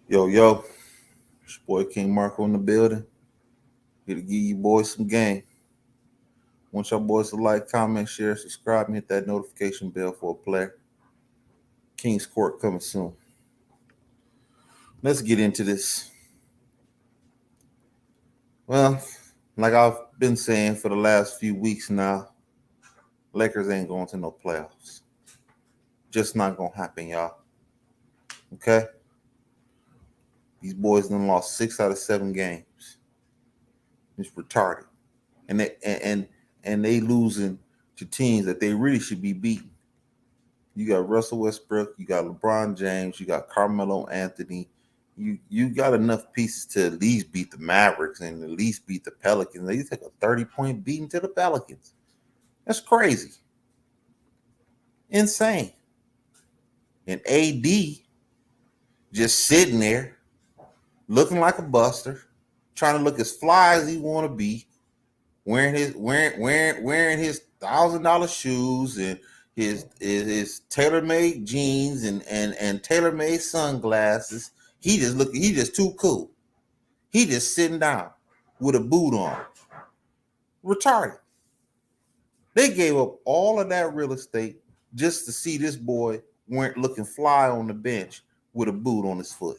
Yo, it's your boy King Marko in the building. Here to give you boys some game. Want y'all boys to like, comment, share, subscribe, and hit that notification bell for a play. King's Court coming soon. Let's get into this. Well, like I've been saying for the last few weeks now, Lakers ain't going to no playoffs. Just not gonna happen, y'all. Okay? These boys done lost 6 out of 7 games. It's retarded. And they losing to teams that they really should be beating. You got Russell Westbrook, you got LeBron James, you got Carmelo Anthony. You got enough pieces to at least beat the Mavericks and at least beat the Pelicans. They take a 30-point beating to the Pelicans. That's crazy. Insane. And AD just sitting there looking like a buster, trying to look as fly as he want to be, wearing his $1,000 shoes and his tailor-made jeans and tailor-made sunglasses. He just too cool. He just sitting down with a boot on. Retarded. They gave up all of that real estate just to see this boy looking fly on the bench with a boot on his foot.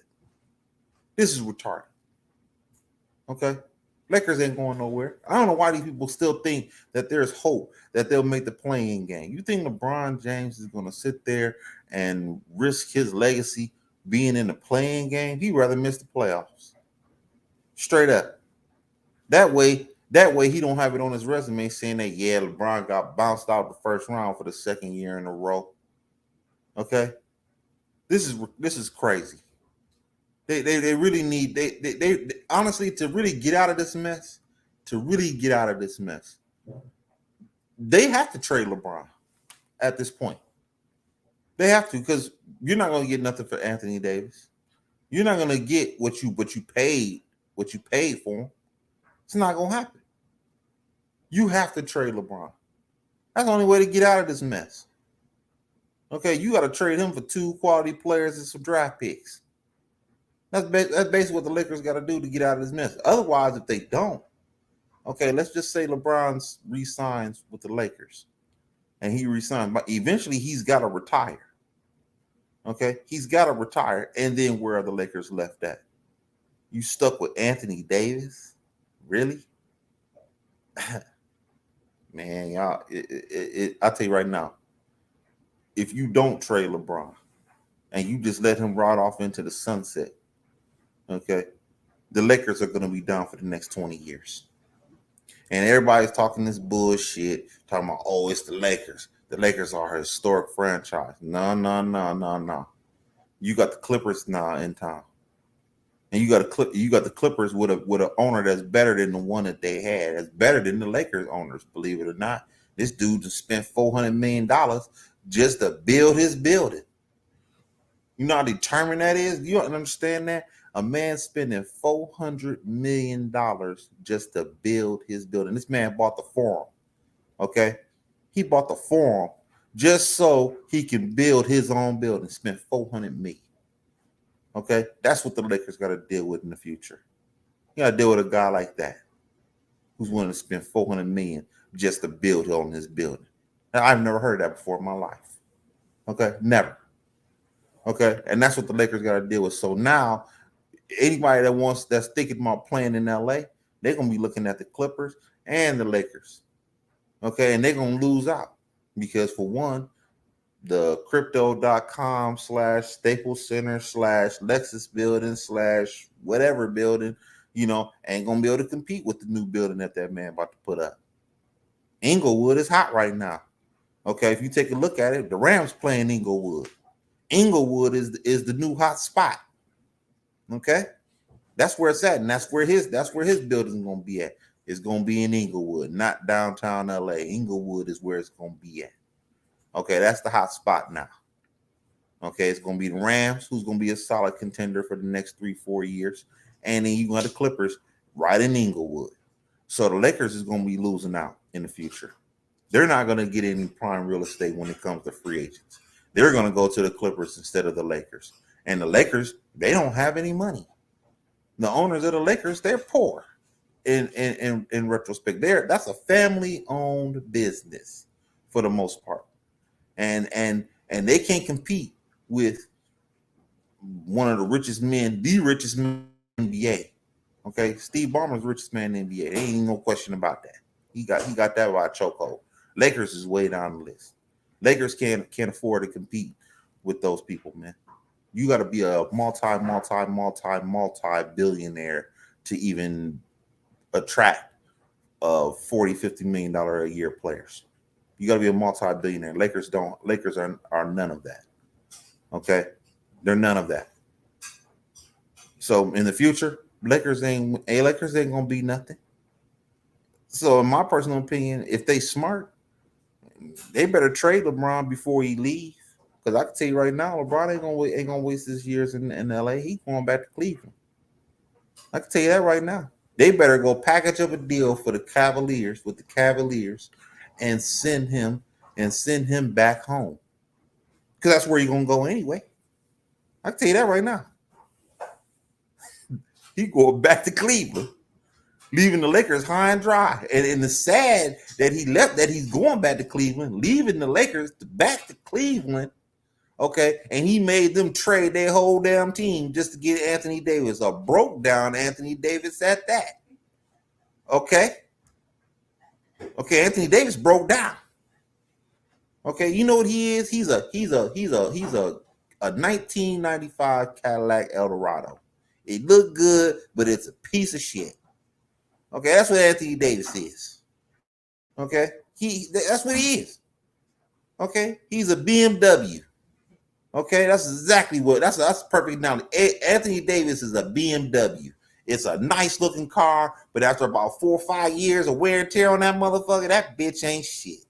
This is retarded. Okay? Lakers ain't going nowhere. I don't know why these people still think that there's hope that they'll make the playing game. You think LeBron James is going to sit there and risk his legacy being in the playing game? He'd rather miss the playoffs. Straight up. That way he don't have it on his resume saying that, yeah, LeBron got bounced out the first round for the second year in a row. Okay? This is crazy. They really need they honestly, to really get out of this mess, they have to trade LeBron at this point. They have to, because you're not going to get nothing for Anthony Davis. You're not going to get what you paid for him. It's not going to happen. You have to trade LeBron. That's the only way to get out of this mess. Okay, you got to trade him for 2 quality players and some draft picks. That's basically what the Lakers got to do to get out of this mess. Otherwise, if they don't, okay, let's just say LeBron re-signs with the Lakers, and he resigns, but eventually he's got to retire. Okay, he's got to retire, and then where are the Lakers left at? You stuck with Anthony Davis? Really? Man, y'all, I'll tell you right now, if you don't trade LeBron and you just let him ride off into the sunset, okay, the Lakers are going to be down for the next 20 years. And everybody's talking this bullshit, talking about, oh, it's the Lakers. The Lakers are a historic franchise. No. You got the Clippers now in town. And you got the Clippers with an owner that's better than the one that they had. That's better than the Lakers owners, believe it or not. This dude just spent $400 million just to build his building. You know how determined that is? You don't understand that? A man spending $400 million just to build his building. This man bought the Forum. Okay? He bought the Forum just so he can build his own building. Spent $400 million. Okay? That's what the Lakers got to deal with in the future. You got to deal with a guy like that who's willing to spend $400 million just to build on his building. Now, I've never heard that before in my life. Okay? Never. Okay? And that's what the Lakers got to deal with. So now, anybody that's thinking about playing in LA, they're gonna be looking at the Clippers and the Lakers. Okay, and they're gonna lose out because, for one, the crypto.com / Staples Center / Lexus building / whatever building, ain't gonna be able to compete with the new building that man about to put up. Inglewood is hot right now. Okay, if you take a look at it, the Rams playing Inglewood. Inglewood is the new hot spot. Okay, that's where it's at, and that's where his building's gonna be at. It's gonna be in Inglewood, not downtown LA. Inglewood is where it's gonna be at. Okay, that's the hot spot now. Okay, it's gonna be the Rams, who's gonna be a solid contender for the next 3-4 years, and then you got the Clippers right in Inglewood. So the Lakers is gonna be losing out in the future. They're not gonna get any prime real estate when it comes to free agents. They're going to go to the Clippers instead of the Lakers. And the Lakers, they don't have any money. The owners of the Lakers, they're poor. In retrospect, that's a family-owned business for the most part, and they can't compete with one of the richest men, the richest man in the NBA. Okay, Steve Ballmer's richest man in the NBA. There ain't no question about that. He got that by a chokehold. Lakers is way down the list. Lakers can't afford to compete with those people, man. You got to be a multi billionaire to even attract $40-50 million a year players. You got to be a multi-billionaire. Lakers are none of that. Okay, they're none of that. So in the future, Lakers ain't gonna be nothing. So in my personal opinion, if they smart, they better trade LeBron before he leaves. Because I can tell you right now, LeBron ain't gonna waste his years in LA. He's going back to Cleveland. I can tell you that right now. They better go package up a deal for the Cavaliers and send him back home. Because that's where you're gonna go anyway. I can tell you that right now. He going back to Cleveland, leaving the Lakers high and dry. And it's sad that he's going back to Cleveland, leaving the Lakers back to Cleveland. Okay, and he made them trade their whole damn team just to get Anthony Davis, a broke down Anthony Davis at that. Okay, Anthony Davis broke down. Okay, you know what he is? He's a 1995 Cadillac Eldorado. It looked good, but it's a piece of shit. Okay, that's what Anthony Davis is. Okay, that's what he is. Okay, he's a BMW. Okay, that's exactly what that's perfect. Now, Anthony Davis is a BMW. It's a nice looking car, but after about 4 or 5 years of wear and tear on that motherfucker, that bitch ain't shit.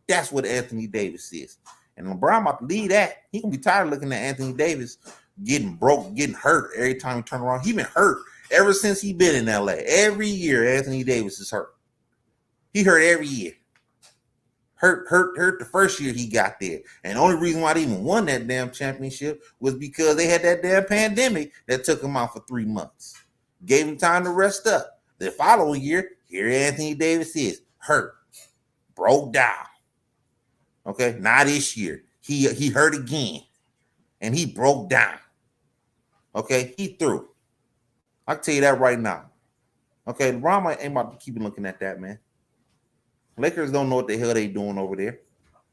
That's what Anthony Davis is. And LeBron about to leave that. He gonna be tired of looking at Anthony Davis getting broke, getting hurt every time he turn around. He been hurt ever since he been in LA. Every year, Anthony Davis is hurt. He hurt every year. Hurt the first year he got there. And the only reason why they even won that damn championship was because they had that damn pandemic that took him out for 3 months. Gave him time to rest up. The following year, here Anthony Davis is hurt. Broke down. Okay, not this year. He hurt again. And he broke down. Okay, he threw. I can tell you that right now. Okay, LeBron ain't about to keep looking at that, man. Lakers don't know what the hell they doing over there.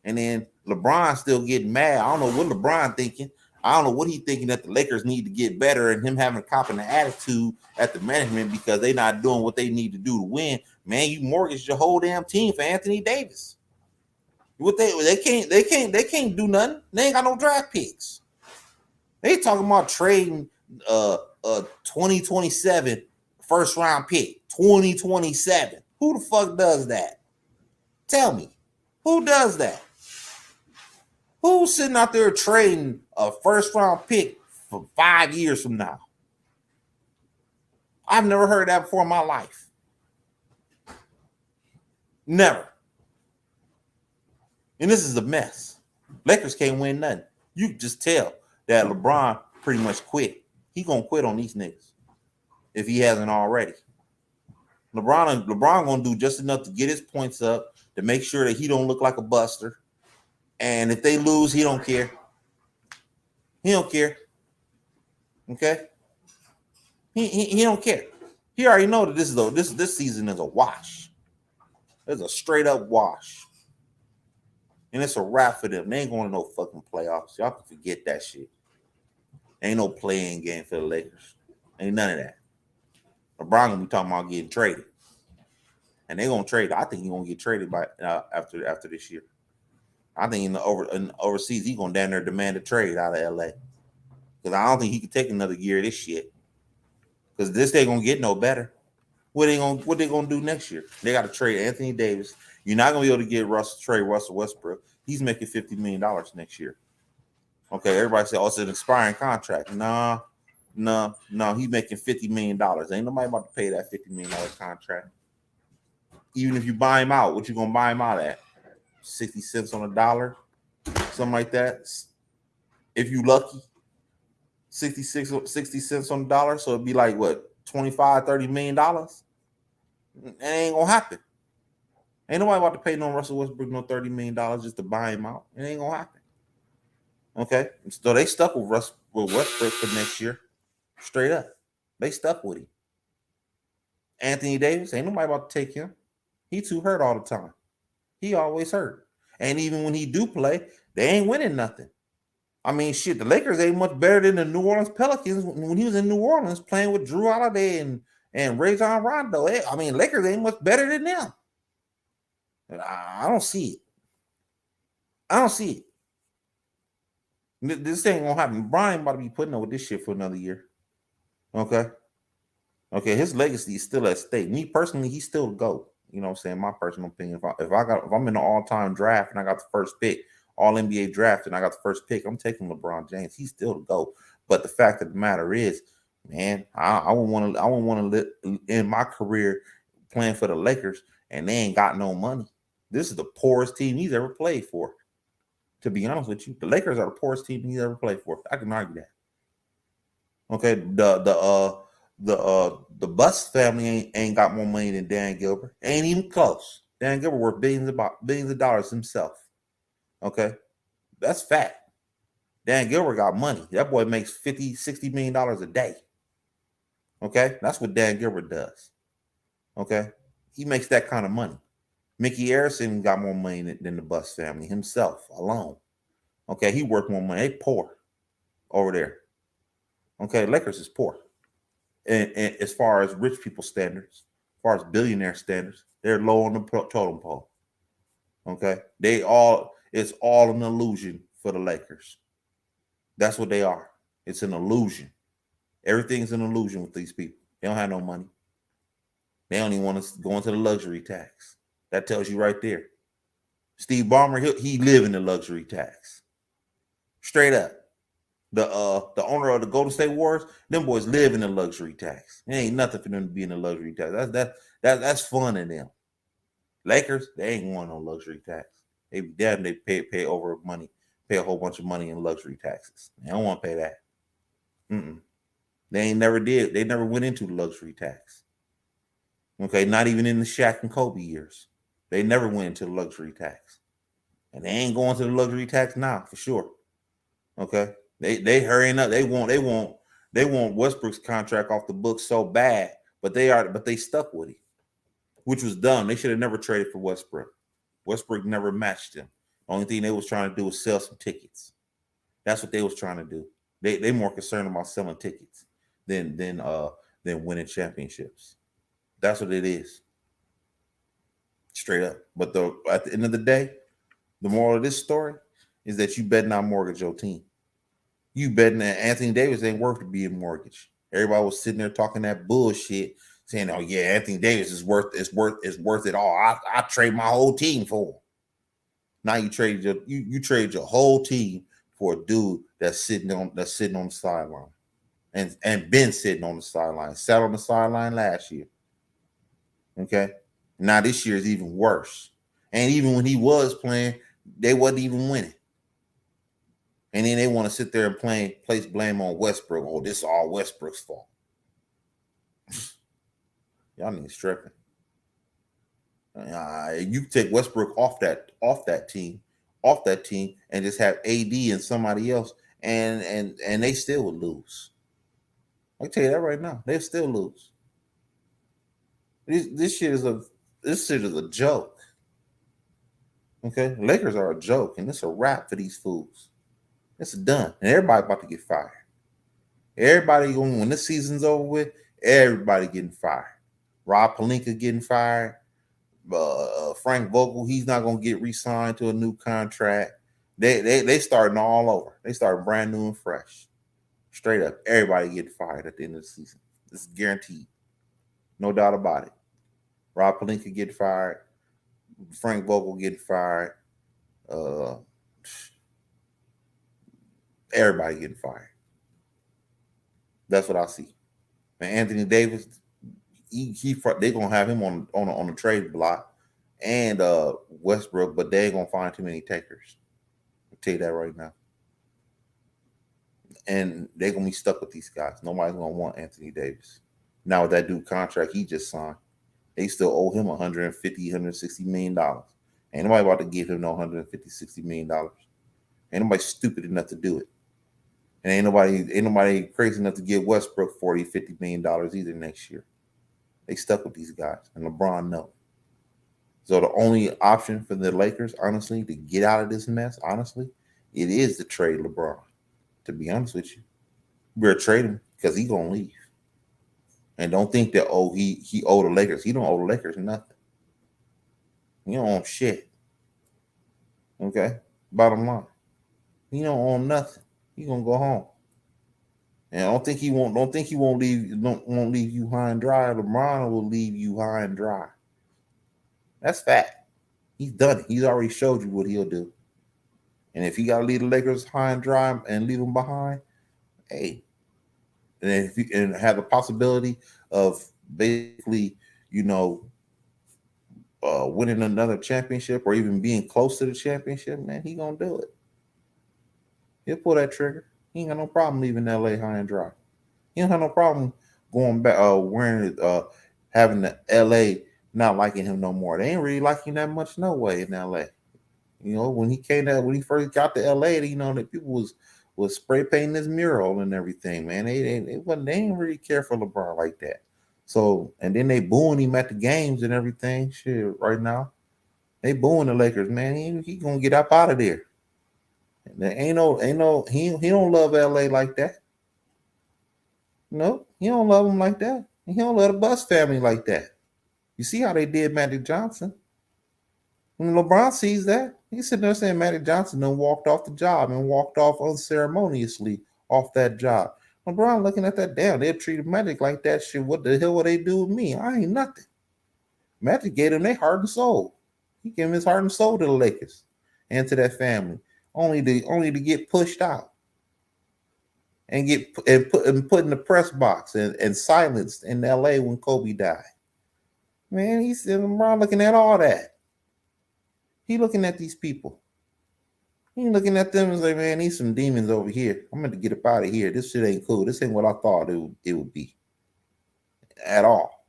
And then LeBron still getting mad. I don't know what LeBron thinking. I don't know what he's thinking that the Lakers need to get better and him having a cop in the attitude at the management because they're not doing what they need to do to win. Man, you mortgaged your whole damn team for Anthony Davis. What they can't do nothing. They ain't got no draft picks. They talking about trading 2027 first round pick. 2027. Who the fuck does that? Tell me, who does that? Who's sitting out there trading a first round pick for 5 years from now? I've never heard that before in my life. Never. And this is a mess. Lakers can't win nothing. You can just tell that LeBron pretty much quit. He gonna quit on these niggas if he hasn't already. LeBron gonna do just enough to get his points up to make sure that he don't look like a buster. And if they lose, he don't care. He don't care. Okay? He don't care. He already know that this season is a wash. It's a straight up wash. And it's a wrap for them. They ain't going to no fucking playoffs. Y'all can forget that shit. Ain't no playing game for the Lakers. Ain't none of that. LeBron gonna be talking about getting traded. And they're gonna trade. I think he's gonna get traded by after this year. I think in overseas he's gonna down there demand a trade out of LA. Because I don't think he can take another year of this shit. Because this ain't gonna get no better. What they gonna do next year? They gotta trade Anthony Davis. You're not gonna be able to get Russell Westbrook. He's making $50 million next year. Okay, everybody say, oh, it's an expiring contract. No, he's making $50 million. Ain't nobody about to pay that $50 million contract. Even if you buy him out, what you gonna buy him out at? 60 cents on a dollar? something like that. If you lucky, 60 cents on the dollar. So it'd be like what, 25, $30 million? It ain't gonna happen. Ain't nobody about to pay no Russell Westbrook no $30 million just to buy him out. It ain't gonna happen. Okay. So they stuck with Westbrook for next year. Straight up. They stuck with him. Anthony Davis, ain't nobody about to take him. He too hurt all the time. He always hurt. And even when he do play, they ain't winning nothing. I mean, shit, the Lakers ain't much better than the New Orleans Pelicans when he was in New Orleans playing with Drew Holiday and Rajon Rondo. I mean, Lakers ain't much better than them. I don't see it. I don't see it. This ain't gonna happen. Brian about to be putting up with this shit for another year. Okay. Okay, his legacy is still at stake. Me personally, he's still the GOAT. You know what I'm saying? My personal opinion. If I'm in the all-time draft and I got the first pick, all NBA draft, and I got the first pick, I'm taking LeBron James. He's still the GOAT. But the fact of the matter is, man, I wouldn't want to end my career playing for the Lakers and they ain't got no money. This is the poorest team he's ever played for. To be honest with you, the Lakers are the poorest team he's ever played for. I can argue that. Okay, the Bus family ain't got more money than Dan Gilbert. Ain't even close. Dan Gilbert worth billions of dollars himself. Okay, that's fact. Dan Gilbert got money. That boy makes $50-60 million a day. Okay, that's what Dan Gilbert does. Okay, he makes that kind of money. Mickey Harrison got more money than the Bus family himself alone. Okay, he worth more money. They poor over there. Okay, Lakers is poor. And as far as rich people standards, as far as billionaire standards, they're low on the totem pole. Okay, it's all an illusion for the Lakers. That's what they are. It's an illusion. Everything's an illusion with these people. They don't have no money. They don't even want to go into the luxury tax. That tells you right there. Steve Ballmer, he live in the luxury tax. Straight up. The owner of the Golden State Warriors, them boys live in the luxury tax. It ain't nothing for them to be in the luxury tax. That's fun in them. Lakers, they ain't want no luxury tax. They be damn, they pay over money, pay a whole bunch of money in luxury taxes. They don't want to pay that. They ain't never did. They never went into the luxury tax. Okay, not even in the Shaq and Kobe years. They never went into the luxury tax. And they ain't going to the luxury tax now, for sure. Okay. They hurrying up. They want Westbrook's contract off the books so bad, but they stuck with it, which was dumb. They should have never traded for Westbrook. Westbrook never matched him. The only thing they was trying to do was sell some tickets. That's what they was trying to do. They more concerned about selling tickets than winning championships. That's what it is. Straight up. But at the end of the day, the moral of this story is that you better not mortgage your team. You betting that Anthony Davis ain't worth being mortgaged. Everybody was sitting there talking that bullshit, saying, "Oh yeah, Anthony Davis is worth it all. I trade my whole team for him." Now you trade your whole team for a dude that's sitting on the sideline, and been sitting on the sideline. Sat on the sideline last year. Okay, now this year is even worse. And even when he was playing, they wasn't even winning. And then they want to sit there and place blame on Westbrook. Oh, this is all Westbrook's fault. Y'all niggas stripping. You take Westbrook off that team, and just have AD and somebody else, and they still would lose. I can tell you that right now. They still lose. This shit is a joke. Okay, Lakers are a joke, and it's a wrap for these fools. It's done, and everybody about to get fired. Everybody going when this season's over with. Everybody getting fired. Rob Pelinka getting fired. Frank Vogel, he's not gonna get re-signed to a new contract. They starting all over. They starting brand new and fresh. Straight up, everybody getting fired at the end of the season. This is guaranteed, no doubt about it. Rob Pelinka getting fired. Frank Vogel getting fired. Everybody getting fired. That's what I see. And Anthony Davis, they gonna have him on the trade block, and Westbrook, but they ain't gonna find too many takers. I'll tell you that right now. And they're gonna be stuck with these guys. Nobody's gonna want Anthony Davis. Now with that dude contract he just signed, they still owe him 150, 160 million dollars. Ain't nobody about to give him no 150, 60 million dollars. Ain't nobody stupid enough to do it. And ain't nobody crazy enough to give Westbrook 40, 50 million dollars either next year. They stuck with these guys. And LeBron no. So the only option for the Lakers, honestly, to get out of this mess, honestly, it is to trade LeBron. To be honest with you. We're trading him because he's gonna leave. And don't think that he owe the Lakers. He don't owe the Lakers nothing. He don't own shit. Okay? Bottom line. He don't own nothing. He gonna go home. And don't think he won't leave you high and dry. LeBron will leave you high and dry. That's fact. He's done it. He's already showed you what he'll do. And if he gotta leave the Lakers high and dry and leave them behind, hey. And have the possibility of basically, you know, winning another championship or even being close to the championship, man, he gonna do it. He'll pull that trigger. He ain't got no problem leaving LA high and dry. He don't have no problem going back, having the LA not liking him no more. They ain't really liking that much no way in LA. You know, when he first got to LA, you know, that people was spray painting his mural and everything, man. They ain't really care for LeBron like that. So, and then they booing him at the games and everything. Shit, right now, they booing the Lakers, man. He gonna get up out of there. There ain't no he don't love LA like that. No, he don't love him like that. He don't love the Bus family like that. You see how they did Magic Johnson. When LeBron sees that, he's sitting there saying Magic Johnson done walked off the job and walked off unceremoniously off that job. LeBron looking at that, damn, they treated Magic like that shit. What the hell would they do with me? I ain't nothing. Magic gave them their heart and soul. He gave his heart and soul to the Lakers and to that family, only to get pushed out and put in the press box and silenced in LA when Kobe died. Man, he's LeBron looking at all that. He looking at these people. He ain't looking at them and like, man, these some demons over here. I'm going to get up out of here. This shit ain't cool. This ain't what I thought it would be at all.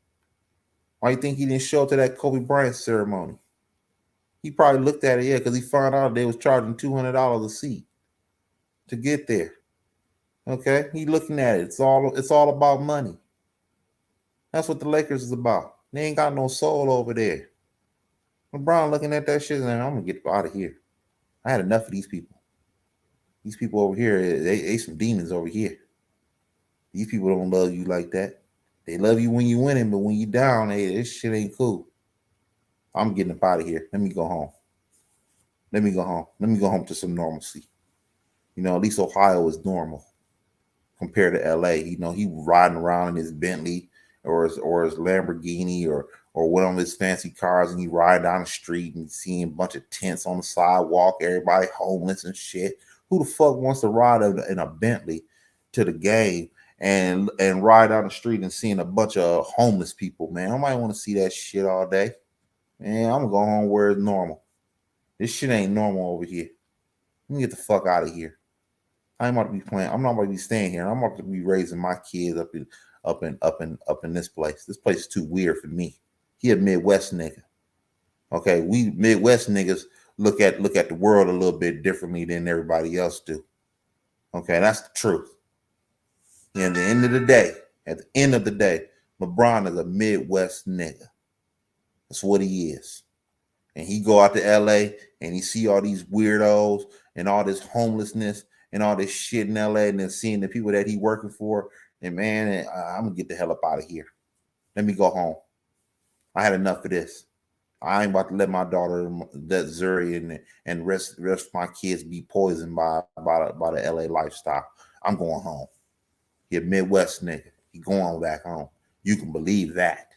Why you think he didn't show up to that Kobe Bryant ceremony? He probably looked at it, yeah, because he found out they was charging $200 a seat to get there. Okay, he looking at it. It's all about money. That's what the Lakers is about. They ain't got no soul over there. LeBron looking at that shit and I'm gonna get out of here. I had enough of these people. These people over here, they some demons over here. These people don't love you like that. They love you when you winning, but when you down, hey, this shit ain't cool. I'm getting up out of here. Let me go home. Let me go home. Let me go home to some normalcy. You know, at least Ohio is normal compared to LA. You know, he riding around in his Bentley or his Lamborghini or one of his fancy cars, and he ride down the street and seeing a bunch of tents on the sidewalk, everybody homeless and shit. Who the fuck wants to ride in a Bentley to the game and ride down the street and seeing a bunch of homeless people, man? I might want to see that shit all day. Man, I'm gonna go home where it's normal. This shit ain't normal over here. Let me get the fuck out of here. I'm about to be playing. I'm not about to be staying here. I'm about to be raising my kids up in this place. This place is too weird for me. He a Midwest nigga. Okay, we Midwest niggas look at the world a little bit differently than everybody else do. Okay, that's the truth. And at the end of the day, LeBron is a Midwest nigga. That's what he is. And he go out to LA and he see all these weirdos and all this homelessness and all this shit in LA, and then seeing the people that he working for, and man, I'm gonna get the hell up out of here. Let me go home. I had enough of this. I ain't about to let my daughter, that Zuri, and rest of my kids be poisoned by the LA lifestyle. I'm going home. You're a Midwest nigga. You going back home. You can believe that.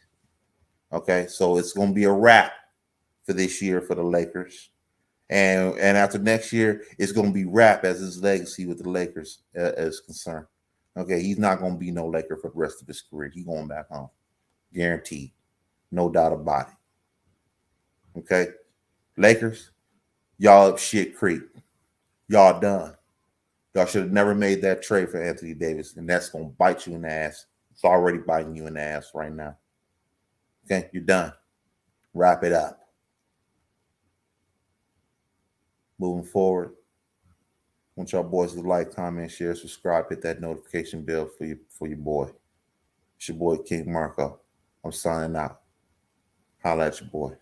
Okay, so it's gonna be a wrap for this year for the Lakers, and after next year, it's gonna be wrap as his legacy with the Lakers is concerned. Okay, he's not gonna be no Laker for the rest of his career. He's going back home, guaranteed, no doubt about it. Okay, Lakers, y'all up shit creek. Y'all done. Y'all should have never made that trade for Anthony Davis, and that's gonna bite you in the ass. It's already biting you in the ass right now. Okay, you're done. Wrap it up. Moving forward, I want y'all boys to like, comment, share, subscribe, hit that notification bell for your boy. It's your boy King Marko. I'm signing out. Holla at your boy.